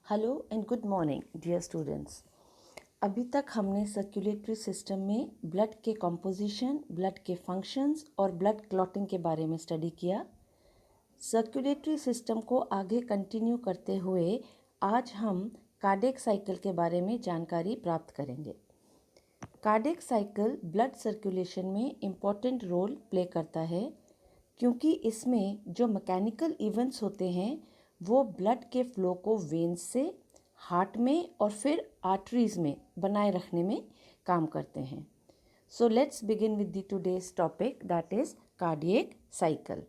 Hello and good morning dear students. अभी तक हमने सर्कुलेटरी सिस्टम में ब्लड के कॉम्पोजिशन, ब्लड के फंक्शंस और ब्लड क्लॉटिंग के बारे में स्टडी किया। सर्कुलेटरी सिस्टम को आगे कंटिन्यू करते हुए आज हम कार्डियक साइकिल के बारे में जानकारी प्राप्त करेंगे। कार्डियक साइकिल ब्लड सर्कुलेशन में इम्पॉर्टेंट रोल प्ले करता है क्योंकि इसमें जो मैकेनिकल इवेंट्स होते हैं वो ब्लड के फ्लो को वेन्स से हार्ट में और फिर आर्टरीज में बनाए रखने में काम करते हैं। So let's begin with the today's topic that is cardiac cycle.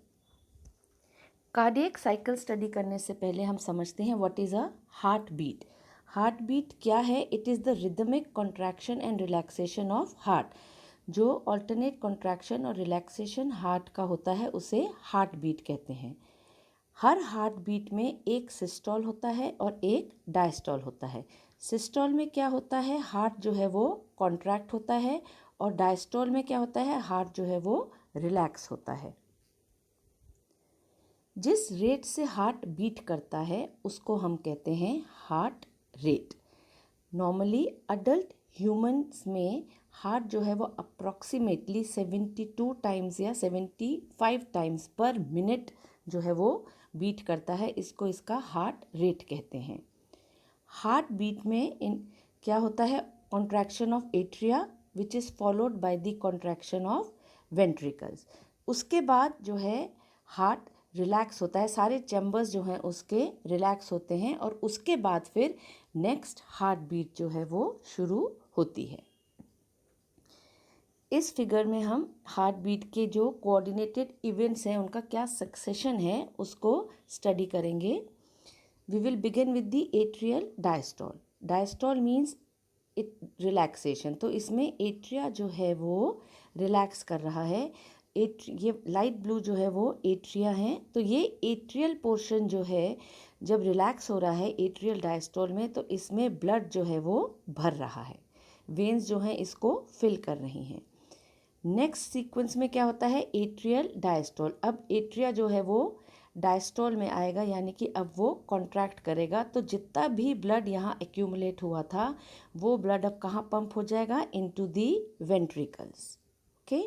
Cardiac cycle study करने से पहले हम समझते हैं what is a heart beat. Heart beat क्या है? It is the rhythmic contraction and relaxation of heart. जो ऑल्टरनेट कॉन्ट्रैक्शन और रिलैक्सेशन हार्ट का होता है उसे हार्ट बीट कहते हैं। हर हार्ट बीट में एक सिस्टोल होता है और एक डायस्टोल होता है। सिस्टोल में क्या होता है? हार्ट जो है वो कॉन्ट्रैक्ट होता है और डायस्टोल में क्या होता है? हार्ट जो है वो रिलैक्स होता है। जिस रेट से हार्ट बीट करता है उसको हम कहते हैं heart rate. Normally adult humans में हार्ट जो है वो अप्रॉक्सीमेटली 72 टाइम्स या 75 टाइम्स पर मिनट जो है वो बीट करता है। इसको इसका हार्ट रेट कहते हैं। हार्ट बीट में क्या होता है? Contraction of atria which is followed by the contraction of ventricles. उसके बाद जो है हार्ट रिलैक्स होता है, सारे चैम्बर्स जो हैं उसके रिलैक्स होते हैं और उसके बाद फिर नेक्स्ट हार्ट बीट जो है वो शुरू होती है। इस फिगर में हम हार्ट बीट के जो कोऑर्डिनेटेड इवेंट्स हैं उनका क्या सक्सेशन है उसको स्टडी करेंगे। We will begin with the atrial diastole. Diastole means relaxation, तो इसमें एट्रिया जो है वो रिलैक्स कर रहा है। ये लाइट ब्लू जो है वो एट्रिया है, तो ये एट्रियल पोर्शन जो है जब रिलैक्स हो रहा है एट्रियल डायस्टोल में तो इसमें ब्लड जो है वो भर रहा है, वेन्स जो हैं इसको फिल कर रही हैं। नेक्स्ट सीक्वेंस में क्या होता है? Atrial diastole. अब एट्रिया जो है वो डायस्टोल में आएगा, यानी कि अब वो कॉन्ट्रैक्ट करेगा, तो जितना भी ब्लड यहाँ एक्यूमुलेट हुआ था वो ब्लड अब कहाँ पंप हो जाएगा? Into the ventricles. Okay,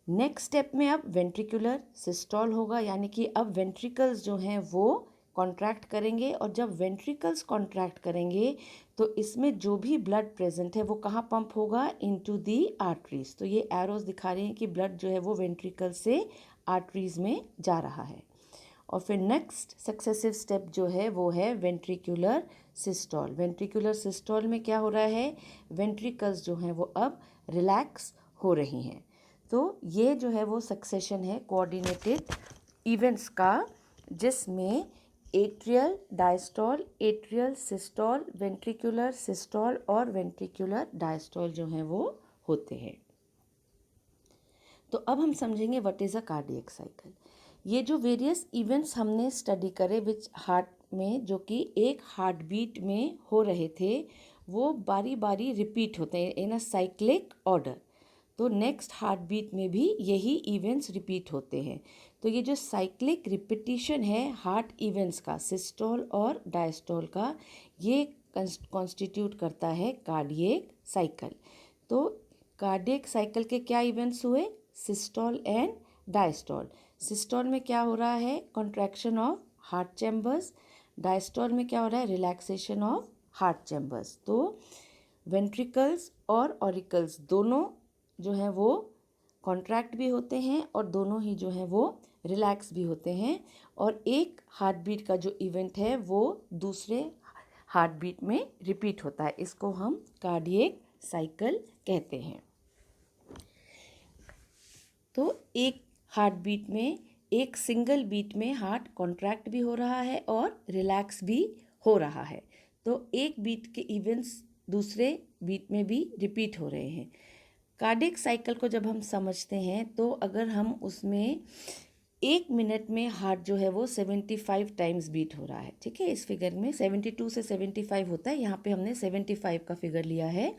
next step में अब वेंट्रिकुलर सिस्टोल होगा, यानी कि अब वेंट्रिकल्स जो हैं वो कॉन्ट्रैक्ट करेंगे और जब वेंट्रिकल्स कॉन्ट्रैक्ट करेंगे तो इसमें जो भी ब्लड प्रेजेंट है वो कहाँ पंप होगा? Into the arteries. तो ये एरोज दिखा रहे हैं कि ब्लड जो है वो वेंट्रिकल से आर्टरीज में जा रहा है। और फिर नेक्स्ट सक्सेसिव स्टेप जो है वो है वेंट्रिकुलर सिस्टोल। वेंट्रिकुलर सिस्टोल में क्या हो रहा है? वेंट्रिकल्स जो हैं वो अब रिलैक्स हो रही हैं। तो ये जो है वो सक्सेशन है कोऑर्डिनेटेड इवेंट्स का, जिसमें atrial diastole, atrial systole, ventricular systole और वेंट्रिकुलर डायस्टोल जो हैं वो होते हैं। तो अब हम समझेंगे what is a cardiac cycle. ये जो वेरियस इवेंट्स हमने स्टडी करे विच हार्ट में, जो कि एक हार्ट बीट में हो रहे थे, वो बारी बारी रिपीट होते हैं इन अ साइक्लिक ऑर्डर। तो नेक्स्ट हार्ट बीट में भी यही इवेंट्स रिपीट होते हैं। तो ये जो साइक्लिक रिपीटिशन है हार्ट इवेंट्स का, सिस्टोल और डायस्टोल का, ये कॉन्स्टिट्यूट करता है कार्डियक साइकिल। तो कार्डियक साइकिल के क्या इवेंट्स हुए? Systole and diastole. सिस्टोल में क्या हो रहा है? Contraction of heart chambers. Diastole में क्या हो रहा है? Relaxation of heart chambers. तो वेंट्रिकल्स और ऑरिकल्स दोनों जो हैं वो कॉन्ट्रैक्ट भी होते हैं और दोनों ही जो हैं वो रिलैक्स भी होते हैं, और एक हार्ट बीट का जो इवेंट है वो दूसरे हार्ट बीट में रिपीट होता है। इसको हम कार्डियक साइकिल कहते हैं। तो एक हार्ट बीट में, एक सिंगल बीट में हार्ट कॉन्ट्रैक्ट भी हो रहा है और रिलैक्स भी हो रहा है। तो एक बीट के इवेंट्स दूसरे बीट में भी रिपीट हो रहे हैं। कार्डियक साइकिल को जब हम समझते हैं तो अगर हम उसमें एक मिनट में हार्ट जो है वो 75 टाइम्स बीट हो रहा है, ठीक है। इस फिगर में 72 से 75 होता है, यहाँ पे हमने 75 का फिगर लिया है।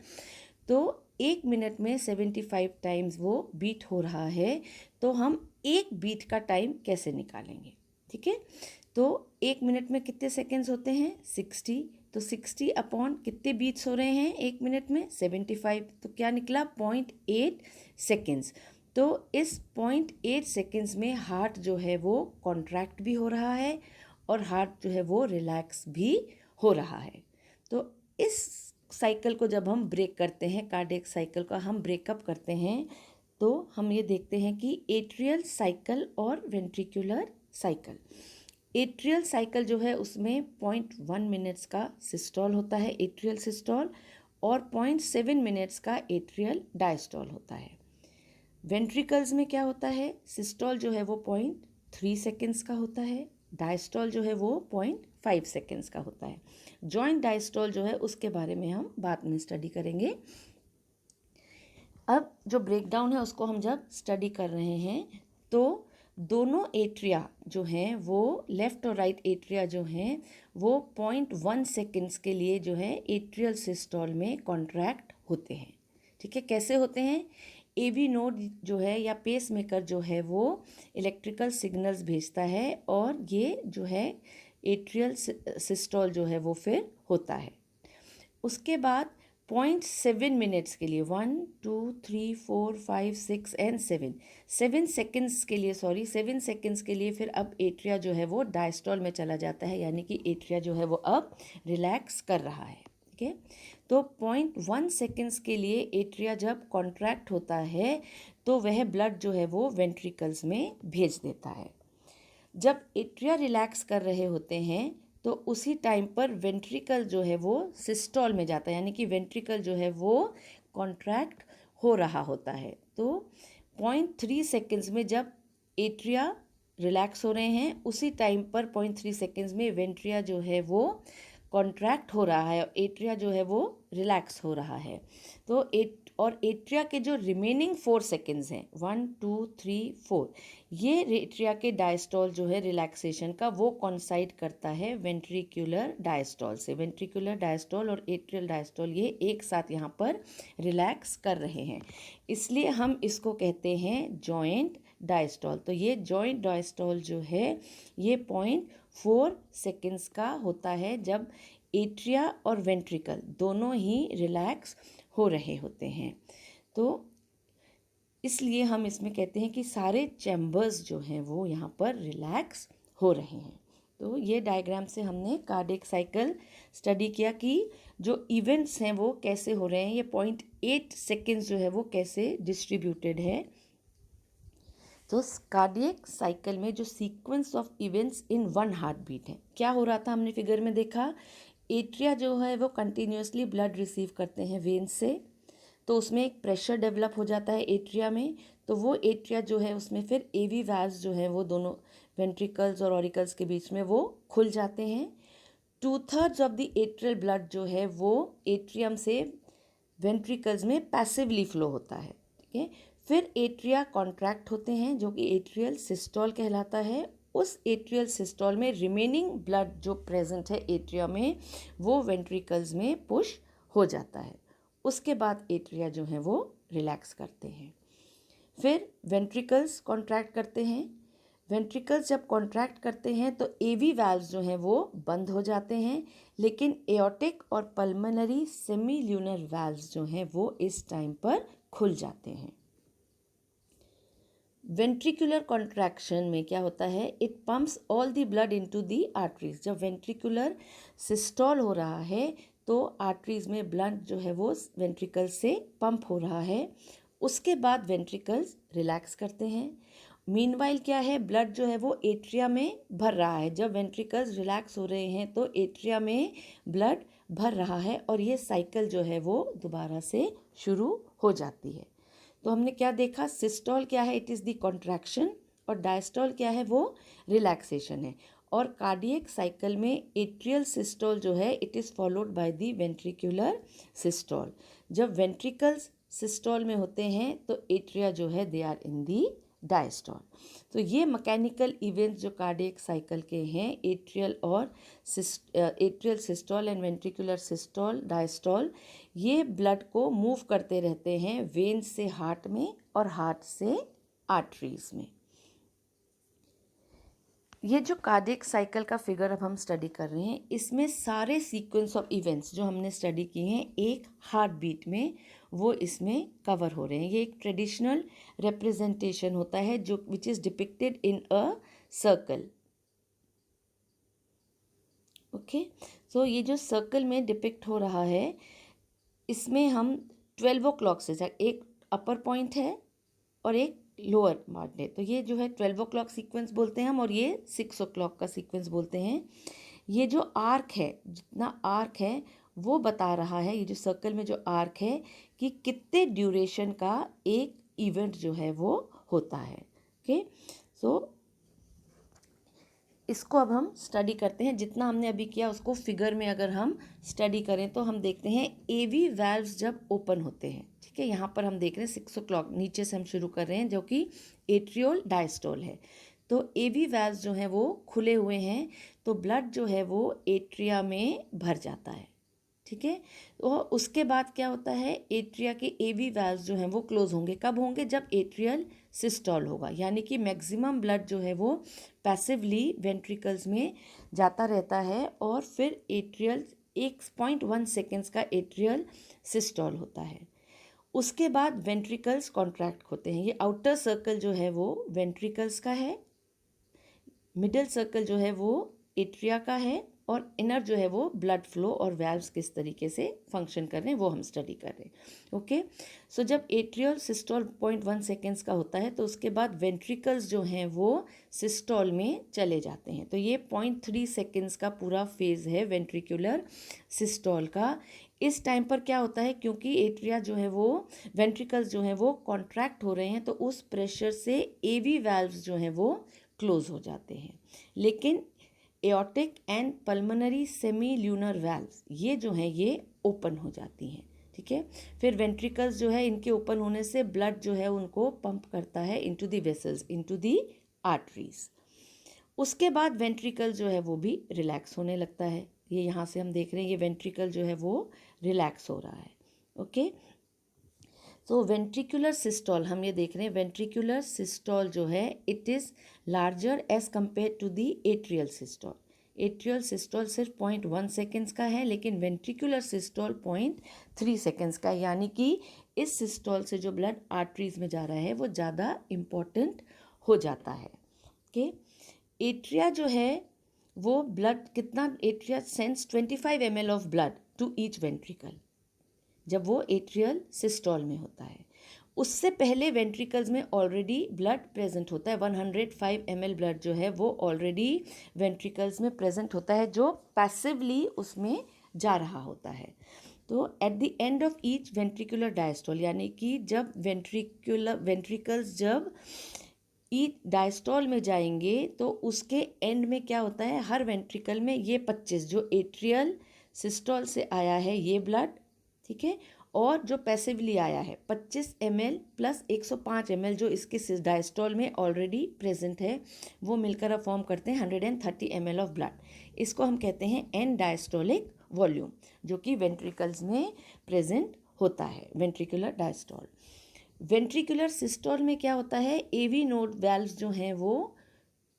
तो एक मिनट में 75 टाइम्स वो बीट हो रहा है, तो हम एक बीट का टाइम कैसे निकालेंगे? ठीक है, तो 1 मिनट में कितने सेकेंड्स होते हैं 60, तो 60 अपॉन कितने बीट्स हो रहे हैं 1 मिनट में 75, तो क्या निकला 0.8 सेकेंड्स। तो इस 0.8 सेकेंड्स में हार्ट जो है वो कॉन्ट्रैक्ट भी हो रहा है और हार्ट जो है वो रिलैक्स भी हो रहा है। तो इस साइकिल को जब हम ब्रेक करते हैं, कार्डियक साइकिल का हम ब्रेकअप करते हैं, तो हम ये देखते हैं कि एट्रियल साइकिल और वेंट्रिकुलर साइकिल। एट्रियल साइकिल जो है उसमें 0.1 मिनट्स का सिस्टोल होता है, एट्रियल सिस्टोल, और 0.7 मिनट्स का एट्रियल डायस्टोल होता है। वेंट्रिकल्स में क्या होता है, सिस्टोल जो है वो 0.3 सेकेंड्स का होता है, डायस्टोल जो है वो 0.5 सेकेंड्स का होता है। जॉइंट डायस्टोल जो है उसके बारे में हम बाद में स्टडी करेंगे। अब जो ब्रेकडाउन है उसको हम जब स्टडी कर रहे हैं तो दोनों एट्रिया जो हैं वो लेफ़्ट और राइट एट्रिया जो हैं वो 0.1 सेकेंड्स के लिए जो है एट्रियल सिस्टोल में कॉन्ट्रैक्ट होते हैं। ठीक है, कैसे होते हैं, एवी नोड जो है या पेस मेकर जो है वो इलेक्ट्रिकल सिग्नल्स भेजता है और ये जो है एट्रियल सिस्टोल जो है वो फिर होता है। उसके बाद 0.7 मिनट्स के लिए 1 2 3 4 5 6 एंड 7 सेकेंड्स के लिए 7 सेकेंड्स के लिए फिर अब एट्रिया जो है वो डायस्टोल में चला जाता है, यानी कि एट्रिया जो है वो अब रिलैक्स कर रहा है। ठीक है, तो 0.1 सेकेंड्स के लिए एट्रिया जब कॉन्ट्रैक्ट होता है तो वह ब्लड जो है वो वेंट्रिकल्स में भेज देता है। जब एट्रिया रिलैक्स कर रहे होते हैं तो उसी टाइम पर वेंट्रिकल जो है वो सिस्टोल में जाता है, यानी कि वेंट्रिकल जो है वो कॉन्ट्रैक्ट हो रहा होता है। तो 0.3 सेकेंड्स में जब एट्रिया रिलैक्स हो रहे हैं उसी टाइम पर 0.3 सेकेंड्स में वेंट्रिया जो है वो कॉन्ट्रैक्ट हो रहा है और एट्रिया जो है वो रिलैक्स हो रहा है। तो एट्रिया के जो रिमेनिंग 4 सेकेंड्स हैं 1 2 3 4, ये एट्रिया के डायस्टोल जो है रिलैक्सेशन का वो कॉन्साइड करता है वेंट्रिकुलर डायस्टोल से। वेंट्रिकुलर डायस्टोल और एट्रियल डायस्टोल ये एक साथ यहाँ पर रिलैक्स कर रहे हैं, इसलिए हम इसको कहते हैं जॉइंट डायस्टोल। तो ये जॉइंट डायस्टोल जो है ये 0.4 सेकेंड्स का होता है जब एट्रिया और वेंट्रिकल दोनों ही रिलैक्स हो रहे होते हैं। तो इसलिए हम इसमें कहते हैं कि सारे चैम्बर्स जो हैं वो यहाँ पर रिलैक्स हो रहे हैं। तो ये डायग्राम से हमने कार्डियक साइकिल स्टडी किया कि जो इवेंट्स हैं वो कैसे हो रहे हैं, ये 0.8 सेकेंड्स जो है वो कैसे डिस्ट्रीब्यूटेड है। तो कार्डियक साइकिल में जो sequence of events in one heart beat है, क्या हो रहा था हमने फिगर में देखा, एट्रिया जो है वो कंटिन्यूसली ब्लड रिसीव करते हैं वेन से, तो उसमें एक प्रेशर डेवलप हो जाता है एट्रिया में, तो वो एट्रिया जो है उसमें फिर एवी वाल्व्स जो है वो दोनों वेंट्रिकल्स और ऑरिकल्स के बीच में वो खुल जाते हैं। 2/3 ऑफ द एट्रियल ब्लड जो है वो एट्रियम से वेंट्रिकल्स में पैसिवली फ्लो होता है। ठीक है, फिर एट्रिया कॉन्ट्रैक्ट होते हैं जो कि एट्रियल सिस्टोल कहलाता है। उस एट्रियल सिस्टोल में रिमेनिंग ब्लड जो प्रेजेंट है एट्रिया में वो वेंट्रिकल्स में पुश हो जाता है। उसके बाद एट्रिया जो है वो रिलैक्स करते हैं, फिर वेंट्रिकल्स कॉन्ट्रैक्ट करते हैं। वेंट्रिकल्स जब कॉन्ट्रैक्ट करते हैं तो एवी वाल्व्स जो हैं वो बंद हो जाते हैं, लेकिन एओर्टिक और पल्मोनरी सेमी ल्यूनर वाल्व्स जो हैं वो इस टाइम पर खुल जाते हैं। वेंट्रिकुलर कॉन्ट्रैक्शन में क्या होता है, it pumps all the blood into the arteries. जब वेंट्रिकुलर सिस्टोल हो रहा है तो आर्टरीज में ब्लड जो है वो वेंट्रिकल से पंप हो रहा है। उसके बाद वेंट्रिकल्स रिलैक्स करते हैं। मीनवाइल क्या है, ब्लड जो है वो एट्रिया में भर रहा है। जब वेंट्रिकल्स रिलैक्स हो रहे हैं तो एट्रिया में ब्लड भर रहा है और ये साइकिल जो है वो दोबारा से शुरू हो जाती है। तो हमने क्या देखा, सिस्टोल क्या है, इट इज़ द कॉन्ट्रैक्शन, और डायस्टोल क्या है, वो रिलैक्सेशन है। और कार्डियक साइकिल में एट्रियल सिस्टोल जो है it is followed by the ventricular systole. जब वेंट्रिकल्स सिस्टोल में होते हैं तो एट्रिया जो है they are in the diastole. तो ये मैकेनिकल इवेंट्स जो कार्डियक साइकिल के हैं, atrial systole and ventricular systole, diastole, ये ब्लड को मूव करते रहते हैं वेन से हार्ट में और हार्ट से आर्टरीज में। ये जो कार्डियक साइकिल का फिगर अब हम स्टडी कर रहे हैं, इसमें सारे सीक्वेंस ऑफ इवेंट्स जो हमने स्टडी किए हैं एक हार्ट बीट में, वो इसमें कवर हो रहे हैं। ये एक ट्रेडिशनल रिप्रेजेंटेशन होता है जो which is depicted in a circle. Okay, so ये जो सर्कल में डिपिक्ट हो रहा है, इसमें हम 12 o'clock से, एक अपर पॉइंट है और एक लोअर पार्ट है, तो ये जो है 12 o'clock सीक्वेंस बोलते हैं हम, और ये 6 o'clock का सीक्वेंस बोलते हैं। ये जो आर्क है, जितना आर्क है वो बता रहा है, ये जो सर्कल में जो आर्क है, कि कितने ड्यूरेशन का एक इवेंट जो है वो होता है। ओके, सो इसको अब हम स्टडी करते हैं। जितना हमने अभी किया उसको फिगर में अगर हम स्टडी करें तो हम देखते हैं एवी वाल्व्स जब ओपन होते हैं। ठीक है, यहाँ पर हम देख रहे हैं 6 o'clock, नीचे से हम शुरू कर रहे हैं, जो कि एट्रियोल डायस्टोल है। तो एवी वाल्व्स जो हैं वो खुले हुए हैं, तो ब्लड जो है वो एट्रिया में भर जाता है। ठीक है, और उसके बाद क्या होता है, एट्रिया के एवी वाल्व्स जो हैं वो क्लोज होंगे। कब होंगे? जब एट्रियल सिस्टोल होगा, यानी कि मैक्सिमम ब्लड जो है वो पैसिवली वेंट्रिकल्स में जाता रहता है, और फिर एट्रियल 1.1 सेकेंड्स का एट्रियल सिस्टोल होता है। उसके बाद वेंट्रिकल्स कॉन्ट्रैक्ट होते हैं। ये आउटर सर्कल जो है वो वेंट्रिकल्स का है, मिडिल सर्कल जो है वो एट्रिया का है, और इनर जो है वो ब्लड फ्लो और वैल्व्स किस तरीके से फंक्शन कर रहे हैं वो हम स्टडी कर रहे हैं। ओके, सो जब एट्रियल सिस्टोल 0.1 सेकेंड्स का होता है, तो उसके बाद वेंट्रिकल्स जो हैं वो सिस्टोल में चले जाते हैं। तो ये 0.3 सेकेंड्स का पूरा फेज है वेंट्रिकुलर सिस्टोल का। इस टाइम पर क्या होता है, क्योंकि एट्रिया जो है वो, वेंट्रिकल्स जो हैं वो कॉन्ट्रैक्ट हो रहे हैं, तो उस प्रेशर से एवी वैल्व्स जो हैं वो क्लोज हो जाते हैं। लेकिन aortic and pulmonary semi lunar valves ये जो हैं ये ओपन हो जाती हैं। ठीक है, फिर वेंट्रिकल्स जो है, इनके ओपन होने से ब्लड जो है उनको पंप करता है into the vessels, into the arteries. उसके बाद वेंट्रिकल जो है वो भी रिलैक्स होने लगता है। ये यहाँ से हम देख रहे हैं, ये वेंट्रिकल जो है वो रिलैक्स हो रहा है। ओके, सो वेंट्रिकुलर सिस्टोल हम ये देख रहे हैं। वेंट्रिकुलर सिस्टोल जो है it is larger as compare to the atrial systole. Atrial systole सिर्फ 0.1 सेकेंड्स का है, लेकिन वेंट्रिकुलर सिस्टोल 0.3 सेकेंड्स का, यानी कि इस सिस्टोल से जो ब्लड आर्टरीज में जा रहा है वो ज़्यादा इम्पॉर्टेंट हो जाता है। ओके, एट्रिया जो है वो ब्लड कितना, atria sends 25 ml of blood to each ventricle जब वो एट्रियल सिस्टोल में होता है। उससे पहले वेंट्रिकल्स में ऑलरेडी ब्लड प्रेजेंट होता है। 105 ml ब्लड जो है वो ऑलरेडी वेंट्रिकल्स में प्रेजेंट होता है, जो पैसिवली उसमें जा रहा होता है। तो at the end of each ventricular diastole, यानी कि जब वेंट्रिकल्स जब ईच डायस्टोल में जाएंगे, तो उसके एंड में क्या होता है, हर वेंट्रिकल में ये 25 जो एट्रियल सिस्टोल से आया है ये ब्लड, ठीक है, और जो पैसिवली आया है 25 ml प्लस 105 ml जो इसके डायस्टोल में ऑलरेडी प्रेजेंट है, वो मिलकर अब फॉर्म करते हैं 130 ml ऑफ ब्लड। इसको हम कहते हैं एन डायस्टोलिक वॉल्यूम, जो कि वेंट्रिकल्स में प्रेजेंट होता है, वेंट्रिकुलर डायस्टोल। वेंट्रिकुलर सिस्टोल में क्या होता है, एवी नोड वैल्व्स जो हैं वो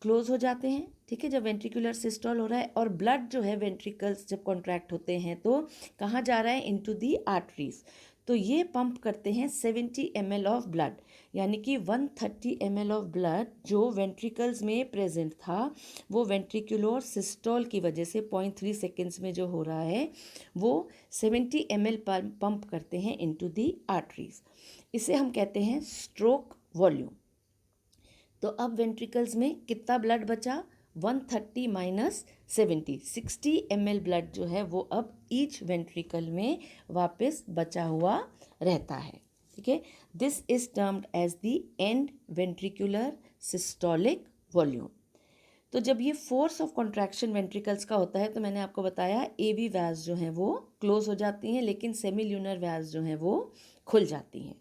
क्लोज हो जाते हैं। ठीक है, जब वेंट्रिकुलर सिस्टोल हो रहा है, और ब्लड जो है वेंट्रिकल्स जब कॉन्ट्रैक्ट होते हैं तो कहाँ जा रहा है, इनटू दी आर्टरीज। तो ये पंप करते हैं 70 ml ऑफ ब्लड, यानी कि 130 ml ऑफ ब्लड जो वेंट्रिकल्स में प्रेजेंट था, वो वेंट्रिकुलर सिस्टोल की वजह से 0.3 सेकेंड्स में जो हो रहा है वो 70 ml पंप करते हैं इनटू दी आर्टरीज। इसे हम कहते हैं स्ट्रोक वॉल्यूम। तो अब वेंट्रिकल्स में कितना ब्लड बचा, 130 माइनस 70, 60 ml ब्लड जो है वो अब ईच वेंट्रिकल में वापस बचा हुआ रहता है। ठीक है, this is termed as the end ventricular systolic volume. तो जब ये फोर्स ऑफ कॉन्ट्रैक्शन वेंट्रिकल्स का होता है, तो मैंने आपको बताया एवी वैल्व्स जो हैं वो क्लोज हो जाती हैं, लेकिन सेमी ल्यूनर वैल्व्स जो हैं वो खुल जाती हैं।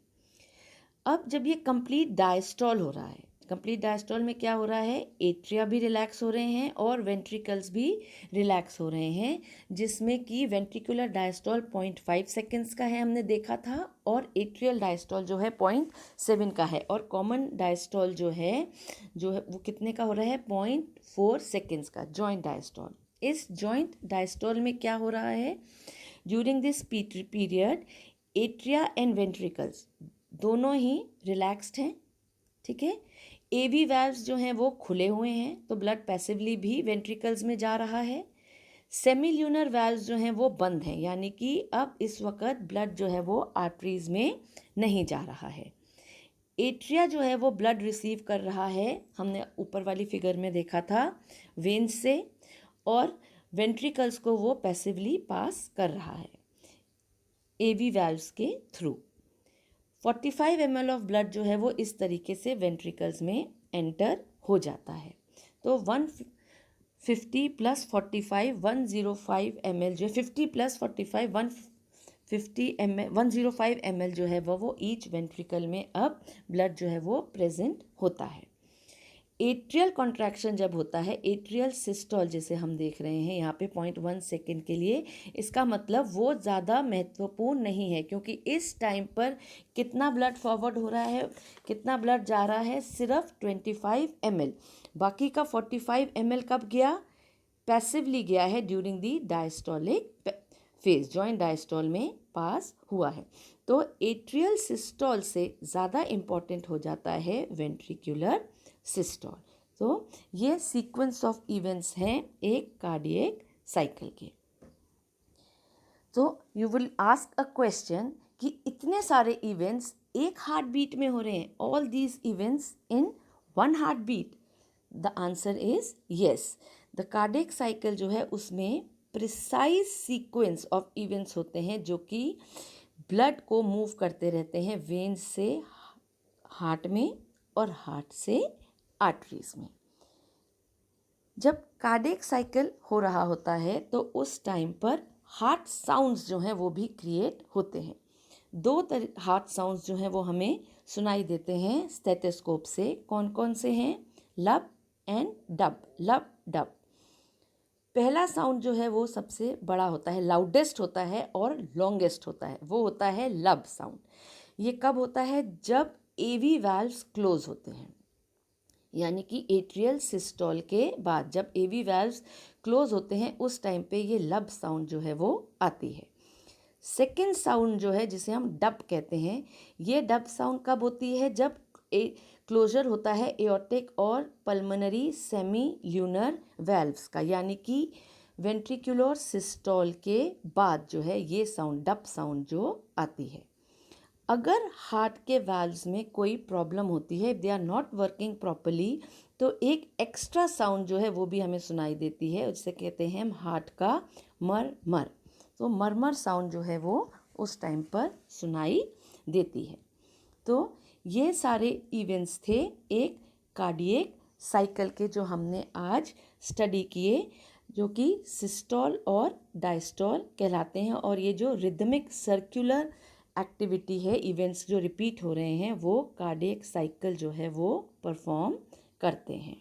अब जब ये कंप्लीट डायस्टोल हो रहा है, कंप्लीट डायस्टॉल में क्या हो रहा है, एट्रिया भी रिलैक्स हो रहे हैं और वेंट्रिकल्स भी रिलैक्स हो रहे हैं, जिसमें कि वेंट्रिकुलर डायस्टॉल 0.5 सेकेंड्स का है हमने देखा था, और एट्रियल डायस्टॉल जो है 0.7 का है, और कॉमन डायस्टॉल जो है वो कितने का हो रहा है, 0.4 सेकेंड्स का, जॉइंट डायस्टॉल। इस जॉइंट डायस्टॉल में क्या हो रहा है, during this period atria and ventricles दोनों ही रिलैक्स्ड हैं, ठीक है। एवी वैल्व्स जो हैं वो खुले हुए हैं, तो ब्लड पैसिवली भी वेंट्रिकल्स में जा रहा है। सेमील्यूनर वैल्व्स जो हैं वो बंद हैं, यानी कि अब इस वक्त ब्लड जो है वो आर्टरीज में नहीं जा रहा है। एट्रिया जो है वो ब्लड रिसीव कर रहा है, हमने ऊपर वाली फिगर में देखा था, वेन्स से, और वेंट्रिकल्स को वो पैसिवली पास कर रहा है एवी वैल्व्स के थ्रू। 45 ml ऑफ ब्लड जो है वो इस तरीके से वेंट्रिकल्स में एंटर हो जाता है। तो 150 + 45 105 ml जो 50 + 45 150 ml 105 ml जो है वो ईच वेंट्रिकल में अब ब्लड जो है वो प्रेजेंट होता है। एट्रियल कॉन्ट्रैक्शन जब होता है, एट्रियल सिस्टोल जिसे हम देख रहे हैं यहाँ पे 0.1 सेकेंड के लिए, इसका मतलब वो ज़्यादा महत्वपूर्ण नहीं है, क्योंकि इस टाइम पर कितना ब्लड फॉरवर्ड हो रहा है, कितना ब्लड जा रहा है, सिर्फ 25 ml। बाकी का 45 ml कब गया, पैसिवली गया है during the diastolic phase, joint diastole में पास हुआ है। तो एट्रियल सिस्टोल से ज़्यादा इम्पॉर्टेंट हो जाता है वेंट्रिकुलर सिस्टोल। तो ये सीक्वेंस ऑफ इवेंट्स हैं एक कार्डियक साइकिल के। तो you will ask a question कि इतने इवेंट्स इवेंट्स एक हार्ट बीट में हो रहे हैं, all these events in one heart beat? The answer is yes. The cardiac cycle जो है उसमें प्रिसाइज सीक्वेंस ऑफ इवेंट्स होते हैं जो कि ब्लड को मूव करते रहते हैं वेन्स से हार्ट में और हार्ट से आर्टरीज में। जब कार्डियक साइकिल हो रहा होता है तो उस टाइम पर हार्ट साउंड्स जो हैं वो भी क्रिएट होते हैं। दो हार्ट साउंड्स जो हैं वो हमें सुनाई देते हैं स्टेथोस्कोप से। कौन कौन से हैं? लब एंड डब, लब डब। पहला साउंड जो है वो सबसे बड़ा होता है, लाउडेस्ट होता है और लॉन्गेस्ट होता है, वो होता है लब साउंड। ये कब होता है? जब एवी वैल्व्स क्लोज होते हैं, यानी कि एट्रियल सिस्टोल के बाद जब एवी वैल्व्स क्लोज होते हैं उस टाइम पे ये लब साउंड जो है वो आती है। सेकेंड साउंड जो है जिसे हम डब कहते हैं, ये डब साउंड कब होती है? जब क्लोजर होता है एओर्टिक और पल्मोनरी सेमी ल्यूनर वैल्व्स का, यानी कि वेंट्रिकुलर सिस्टोल के बाद जो है ये साउंड डब साउंड जो आती है। अगर हार्ट के वाल्व्स में कोई प्रॉब्लम होती है, they are not working properly, तो एक एक्स्ट्रा साउंड जो है वो भी हमें सुनाई देती है, जिसे कहते हैं हम हार्ट का मरमर। तो मरमर साउंड जो है वो उस टाइम पर सुनाई देती है। तो ये सारे इवेंट्स थे एक कार्डियक साइकिल के जो हमने आज स्टडी किए, जो कि सिस्टोल और डायस्टोल कहलाते हैं। और ये जो रिदमिक सर्कुलर एक्टिविटी है, इवेंट्स जो रिपीट हो रहे हैं, वो कार्डियक साइकिल जो है वो परफॉर्म करते हैं।